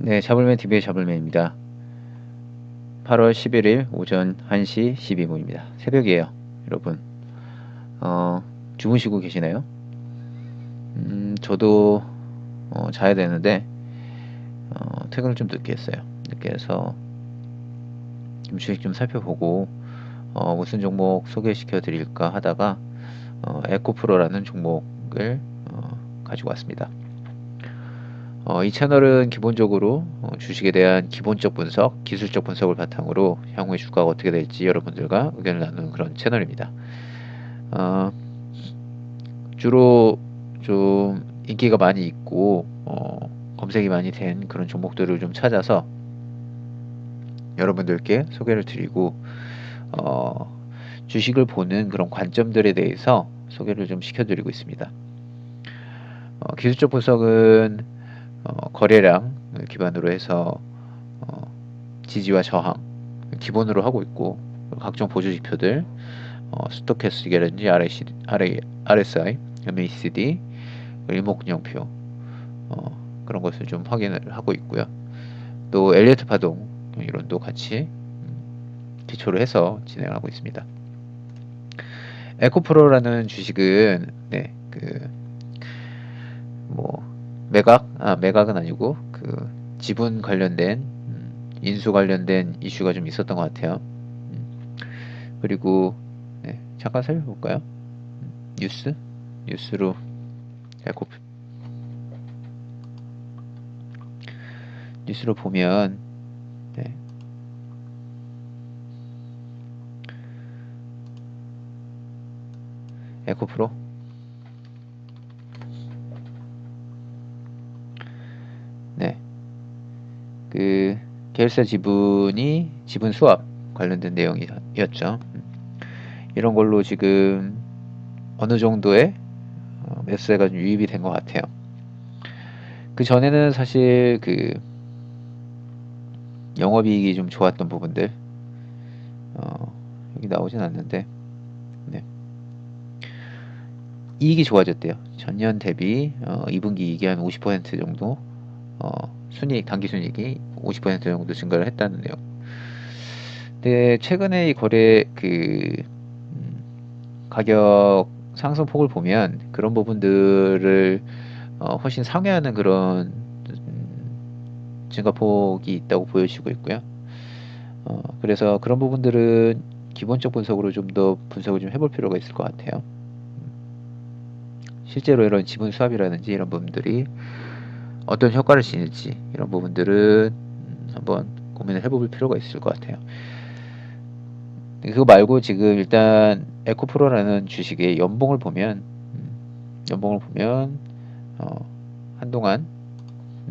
네, 잡을맨 TV의 잡을맨입니다. 8월 11일 오전 1시 12분입니다. 새벽이에요, 여러분. 주무시고 계시나요? 저도 자야 되는데 퇴근을 좀 늦게 했어요. 늦게 해서 좀 주식 좀 살펴보고 무슨 종목 소개시켜 드릴까 하다가 에코프로라는 종목을 가지고 왔습니다. 이 채널은 기본적으로 주식에 대한 기본적 분석, 기술적 분석을 바탕으로 향후의 주가가 어떻게 될지 여러분들과 의견을 나누는 그런 채널입니다. 어, 주로 좀 인기가 많이 있고 검색이 많이 된 그런 종목들을 좀 찾아서 여러분들께 소개를 드리고 주식을 보는 그런 관점들에 대해서 소개를 좀 시켜드리고 있습니다. 기술적 분석은 거래량을 기반으로 해서 지지와 저항 기본으로 하고 있고 각종 보조 지표들 스토캐스틱이라든지 RSI, MACD, 일목균형표 그런 것을 좀 확인을 하고 있고요. 또 엘리어트 파동 이론도 같이 기초로 해서 진행을 하고 있습니다. 에코프로라는 주식은 매각은 아니고 그 지분 관련된 인수 관련된 이슈가 좀 있었던 것 같아요. 그리고 잠깐 살펴볼까요? 뉴스로 에코 뉴스로 보면 에코프로 그 계열사 지분 수합 관련된 내용이었죠. 이런 걸로 지금 어느 정도의 매수세가 좀 유입이 된 것 같아요. 그 전에는 사실 그 영업이익이 좀 좋았던 부분들 여기 나오진 않는데 이익이 좋아졌대요. 전년 대비 2분기 이익이 한 50% 정도 순이익 당기순이익이 50% 정도 증가를 했다는 내용. 근데 최근에 이 거래 가격 상승폭을 보면 그런 부분들을 훨씬 상회하는 그런 증가폭이 있다고 보여지고 있고요. 그래서 그런 부분들은 기본적 분석으로 좀 더 분석을 좀 해볼 필요가 있을 것 같아요. 실제로 이런 지분 수합이라든지 이런 부분들이 어떤 효과를 지닐지 이런 부분들은 한번 고민을 해볼 필요가 있을 것 같아요. 그거 말고 지금 일단 에코프로라는 주식의 연봉을 보면 한동안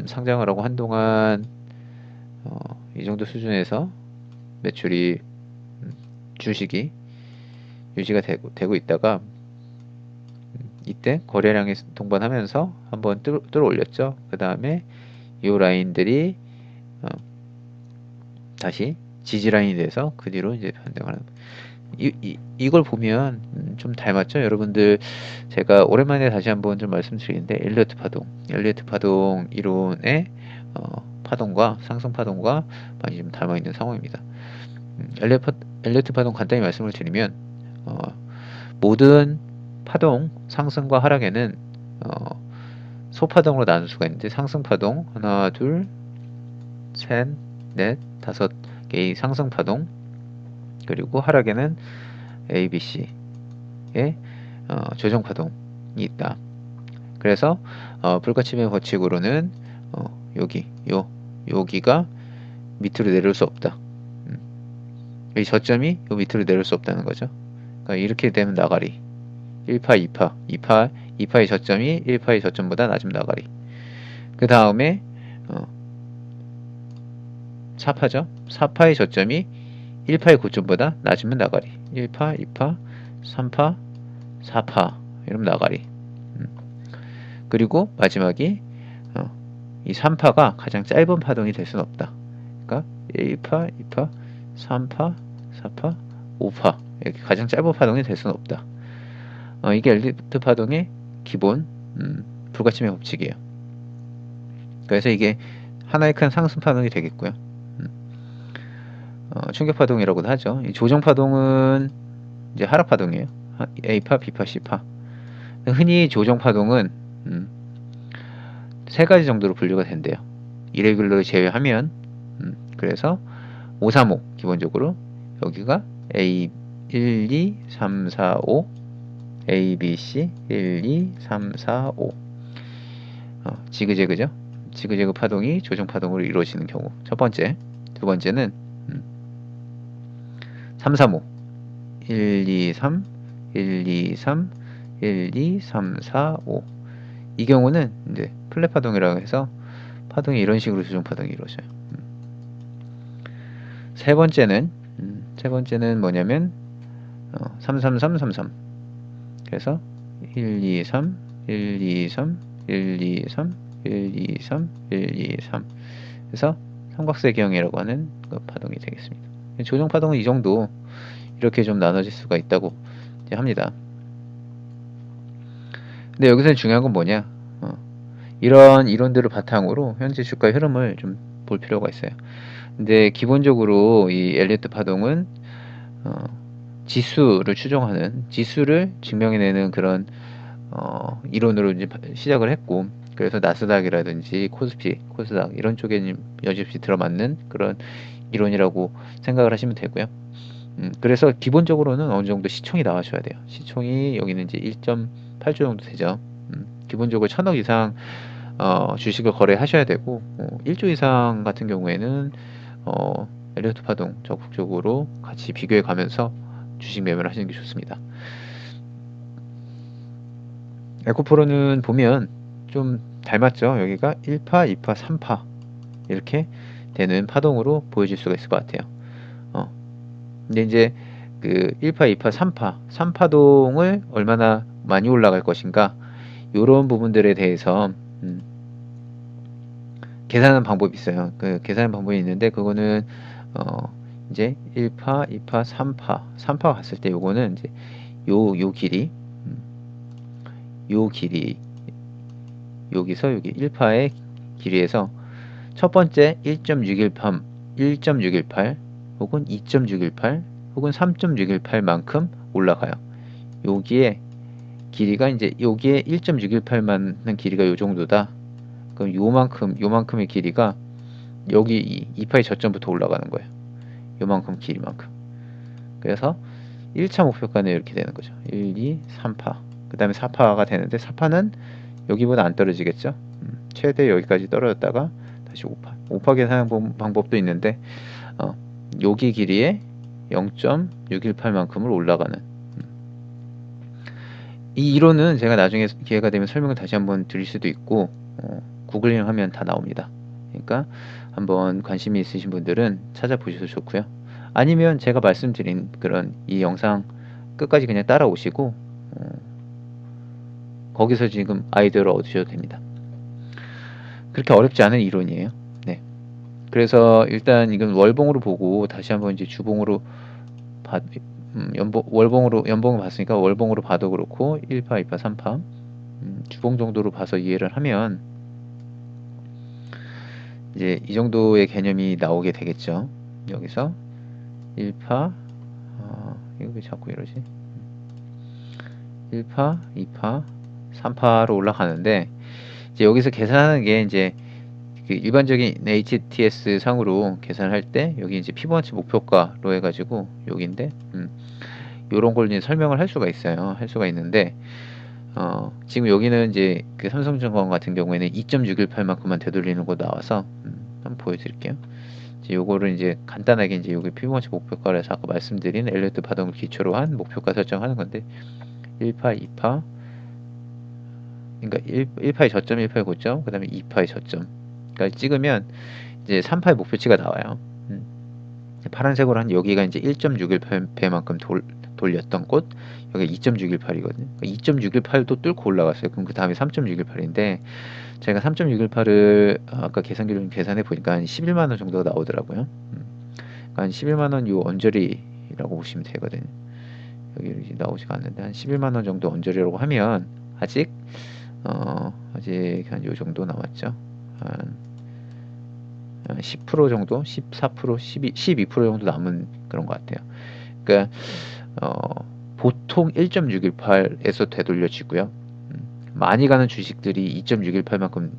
상장을 하고 한동안 이 정도 수준에서 매출이 주식이 유지가 되고 있다가 이때 거래량이 동반하면서 한번 뚫어 올렸죠. 그 다음에 이 라인들이 다시 지지 라인이 돼서 그 뒤로 이제 변동하는 이걸 보면 좀 닮았죠. 여러분들 제가 오랜만에 다시 한번 좀 말씀드리는데 엘리어트 파동 이론의 파동과 상승 파동과 많이 좀 닮아 있는 상황입니다. 엘리어트 파동 간단히 말씀을 드리면 모든 파동 상승과 하락에는 소파동으로 나눌 수가 있는데 상승 파동 하나 둘 셋 넷 다섯 개의 상승 파동 그리고 하락에는 A, B, C의 조정 파동이 있다. 그래서 불가침의 법칙으로는 여기가 밑으로 내려올 수 없다. 이 저점이 요 밑으로 내려올 수 없다는 거죠. 그러니까 이렇게 되면 나가리 1파, 2파의 저점이 1파의 저점보다 낮으면 나가리. 그 다음에 4파죠. 4파의 저점이 1파의 고점보다 낮으면 나가리. 1파, 2파, 3파, 4파 이러면 나가리. 그리고 마지막이 이 3파가 가장 짧은 파동이 될 수는 없다. 그러니까 1파, 2파, 3파, 4파, 5파 이렇게 가장 짧은 파동이 될 수는 없다. 이게 엘리트 파동의 기본 불가침의 법칙이에요. 그래서 이게 하나의 큰 상승 파동이 되겠고요. 충격 파동이라고도 하죠. 이 조정 파동은 이제 하락 파동이에요. A파, B파, C파. 흔히 조정 파동은 세 가지 정도로 분류가 된대요. 이레귤러를 제외하면 그래서 5, 3, 5 기본적으로 여기가 A 1, 2, 3, 4, 5 A, B, C 1, 2, 3, 4, 5 지그재그죠. 지그재그 파동이 조정 파동으로 이루어지는 경우 첫 번째. 두 번째는 3, 3, 5 1, 2, 3 1, 2, 3 1, 2, 3, 4, 5 이 경우는 이제 플랫 파동이라고 해서 파동이 이런 식으로 조정 파동이 이루어져요. 세 번째는 뭐냐면 3, 3, 3, 3, 3 그래서 1, 2, 3 1, 2, 3 1, 2, 3 1, 2, 3 1, 2, 3 그래서 삼각세경이라고 하는 그 파동이 되겠습니다. 조정 파동은 이 정도 이렇게 좀 나눠질 수가 있다고 이제 합니다. 근데 여기서 중요한 건 뭐냐? 이런 이론들을 바탕으로 현재 주가의 흐름을 좀 볼 필요가 있어요. 근데 기본적으로 이 엘리어트 파동은 지수를 추정하는 지수를 증명해내는 그런 이론으로 이제 시작을 했고, 그래서 나스닥이라든지 코스피, 코스닥 이런 쪽에 여지없이 들어맞는 그런 이론이라고 생각을 하시면 되고요. 그래서 기본적으로는 어느 정도 시총이 나와줘야 돼요. 시총이 여기는 이제 1.8조 정도 되죠. 기본적으로 1,000억 이상 주식을 거래하셔야 되고 1조 이상 같은 경우에는 엘리어트 파동 적극적으로 같이 비교해 가면서 주식 매매를 하시는 게 좋습니다. 에코프로는 보면 좀 닮았죠. 여기가 1파, 2파, 3파 이렇게 되는 파동으로 보여질 수가 있을 것 같아요. 근데 이제 그 1파, 2파, 3파, 3파동을 얼마나 많이 올라갈 것인가 이런 부분들에 대해서 계산하는 방법이 있어요. 그 계산하는 방법이 있는데 그거는 이제 1파, 2파, 3파, 3파 갔을 때 요거는 이제 요 길이 요 길이 여기서 여기 1파의 길이에서 첫 번째 1.618 혹은 2.618 혹은 3.618만큼 올라가요. 여기에 길이가 이제 여기에 1.618만한 길이가 요 정도다. 그럼 요만큼의 길이가 여기 2파의 저점부터 올라가는 거예요. 요만큼 길이만큼. 그래서 1차 목표가는 이렇게 되는 거죠. 1, 2, 3파. 그 다음에 4파가 되는데 4파는 여기보다 안 떨어지겠죠. 최대 여기까지 떨어졌다가 다시 5파. 5파 계산하는 방법도 있는데 여기 길이에 0.618만큼을 올라가는 이 이론은 제가 나중에 기회가 되면 설명을 다시 한번 드릴 수도 있고 구글링 하면 다 나옵니다. 그러니까 한번 관심이 있으신 분들은 찾아보셔도 좋고요. 아니면 제가 말씀드린 그런 이 영상 끝까지 그냥 따라오시고 거기서 지금 아이디어를 얻으셔도 됩니다. 그렇게 어렵지 않은 이론이에요. 네. 그래서 일단 이건 월봉으로 보고 다시 한번 이제 주봉으로 연봉을 봤으니까 월봉으로 봐도 그렇고 1파, 2파, 3파 주봉 정도로 봐서 이해를 하면 이제 이 정도의 개념이 나오게 되겠죠. 여기서 1파 이거 왜 자꾸 이러지? 1파, 2파, 3파로 올라가는데 이제 여기서 계산하는 게 이제 그 일반적인 HTS 상으로 계산할 때 여기 이제 피보나치 목표가로 해가지고 여기인데 요런 걸 이제 설명을 할 수가 있어요. 할 수가 있는데 지금 여기는 이제 그 삼성증권 같은 경우에는 2.618만큼만 되돌리는 거 나와서 한번 보여드릴게요. 이제 요거를 이제 간단하게 이제 여기 피보나치 목표가에서 아까 말씀드린 엘리어트 파동을 기초로 한 목표가 설정하는 건데 1파, 2파 그러니까 1파의 저점, 1파의 고점, 그 다음에 2파의 저점까지 찍으면 이제 3파의 목표치가 나와요. 파란색으로 한 여기가 이제 1.618배만큼 돌렸던 곳, 여기가 2.618이거든요. 2.618도 뚫고 올라갔어요. 그럼 그 다음에 3.618인데 제가 3.618을 아까 계산기로 계산해 보니까 한 11만원 정도가 나오더라고요. 한 11만원 요 언저리라고 보시면 되거든요. 여기 나오지가 않는데 한 11만원 정도 언저리라고 하면 아직 한 요 정도 남았죠. 한 10% 정도, 14%, 12% 정도 남은 그런 것 같아요. 그러니까 보통 1.618에서 되돌려지고요. 많이 가는 주식들이 2.618만큼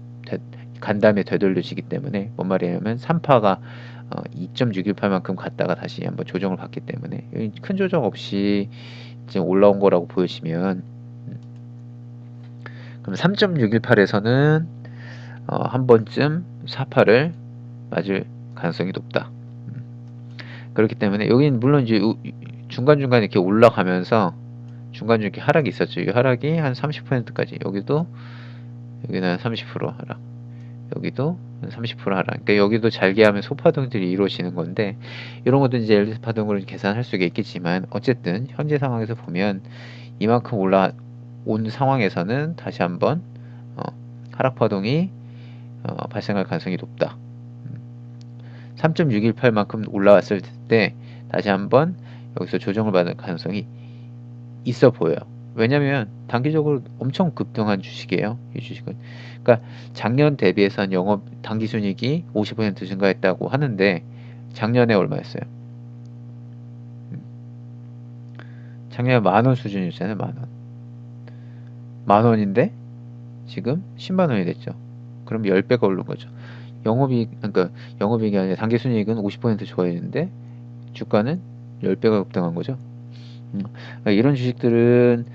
간 다음에 되돌려지기 때문에, 뭔 말이냐면 3파가 2.618만큼 갔다가 다시 한번 조정을 받기 때문에 큰 조정 없이 지금 올라온 거라고 보여지면, 그럼 3.618에서는 한 번쯤 4파를 맞을 가능성이 높다. 그렇기 때문에 여기는 물론 이제 중간중간 이렇게 올라가면서 중간중간 이렇게 하락이 있었죠. 이 하락이 한 30%까지, 여기도 여기는 30% 하락, 여기도 30% 하락. 그러니까 여기도 잘게하면 소파동들이 이루어지는 건데, 이런 것도 이제 LS 파동으로 계산할 수가 있겠지만, 어쨌든 현재 상황에서 보면 이만큼 올라온 상황에서는 다시 한번 하락 파동이 발생할 가능성이 높다. 3.618만큼 올라왔을 때 다시 한번 여기서 조정을 받을 가능성이 있어 보여요. 왜냐면 단기적으로 엄청 급등한 주식이에요, 이 주식은. 그러니까 작년 대비해서 영업 당기순이익이 50% 증가했다고 하는데, 작년에 얼마였어요? 작년에 만원 수준이었잖아요. 만원인데 지금 10만원이 됐죠. 그럼 10배가 오른 거죠. 그러니까 영업이익이 아니라 당기순이익은 50% 좋아했는데 주가는 10배가 급등한 거죠. 그러니까 이런 주식들은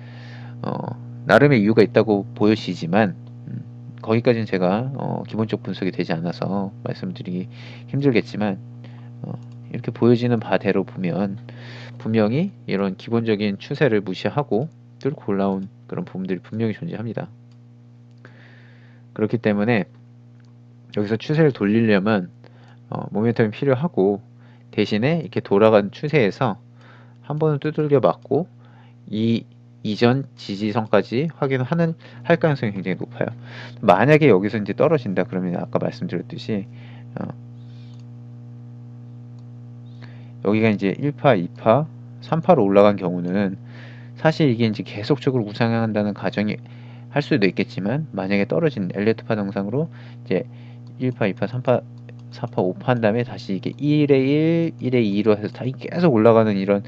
나름의 이유가 있다고 보여지지만, 거기까지는 제가 기본적 분석이 되지 않아서 말씀드리기 힘들겠지만, 이렇게 보여지는 바대로 보면 분명히 이런 기본적인 추세를 무시하고 뚫고 올라온 그런 부분들이 분명히 존재합니다. 그렇기 때문에 여기서 추세를 돌리려면 모멘텀이 필요하고, 대신에 이렇게 돌아간 추세에서 한 번은 두들겨 맞고 이 이전 지지선까지 확인하는 할 가능성이 굉장히 높아요. 만약에 여기서 이제 떨어진다 그러면, 아까 말씀드렸듯이 여기가 이제 1파, 2파, 3파로 올라간 경우는 사실 이게 이제 계속적으로 우상향한다는 가정이 할 수도 있겠지만, 만약에 떨어진 엘리어트 파동상으로 이제 1파, 2파, 3파, 4파, 5파 한 다음에 다시 이게 1에 1, 1에 2로 해서 다 계속 올라가는 이런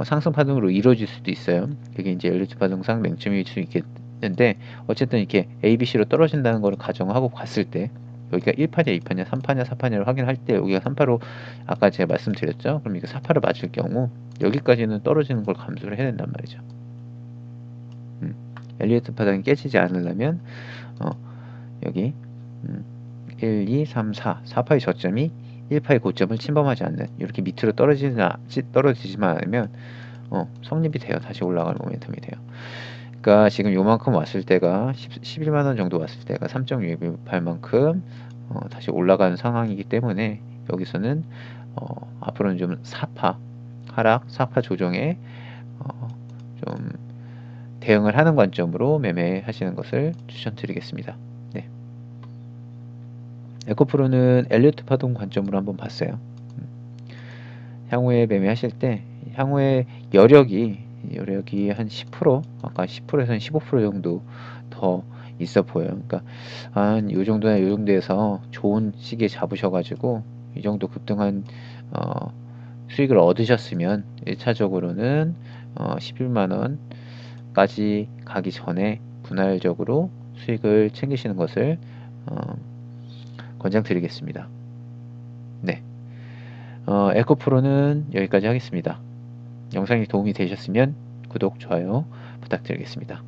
상승 파동으로 이루어질 수도 있어요. 그게 이제 엘리어트 파동상 맹점일 수 있겠는데, 어쨌든 이렇게 A, B, C로 떨어진다는 거를 가정하고 봤을 때 여기가 1파냐, 2파냐, 3파냐, 4파냐를 확인할 때 여기가 3파로, 아까 제가 말씀드렸죠. 그럼 이게 4파를 맞을 경우 여기까지는 떨어지는 걸 감수를 해야 된단 말이죠. 엘리어트 파동이 깨지지 않으려면 여기 1, 2, 3, 4, 4파의 저점이 1파의 고점을 침범하지 않는, 이렇게 밑으로 떨어지지만 않으면 성립이 돼요. 다시 올라갈 모멘텀이 돼요. 그러니까 지금 요만큼 왔을 때가 11만원 정도 왔을 때가 3.618만큼 다시 올라가는 상황이기 때문에, 여기서는 앞으로는 좀 4파 하락, 4파 조정에 좀 대응을 하는 관점으로 매매하시는 것을 추천드리겠습니다. 네. 에코프로는 엘리어트 파동 관점으로 한번 봤어요. 향후에 매매하실 때 향후에 여력이 한 10%, 아까 10%에서 15% 정도 더 있어 보여요. 그러니까 한 요 정도나 요 정도에서 좋은 시기에 잡으셔가지고 이 정도 급등한 수익을 얻으셨으면 1차적으로는 11만원까지 가기 전에 분할적으로 수익을 챙기시는 것을 권장드리겠습니다. 네. 에코프로는 여기까지 하겠습니다. 영상이 도움이 되셨으면 구독, 좋아요 부탁드리겠습니다.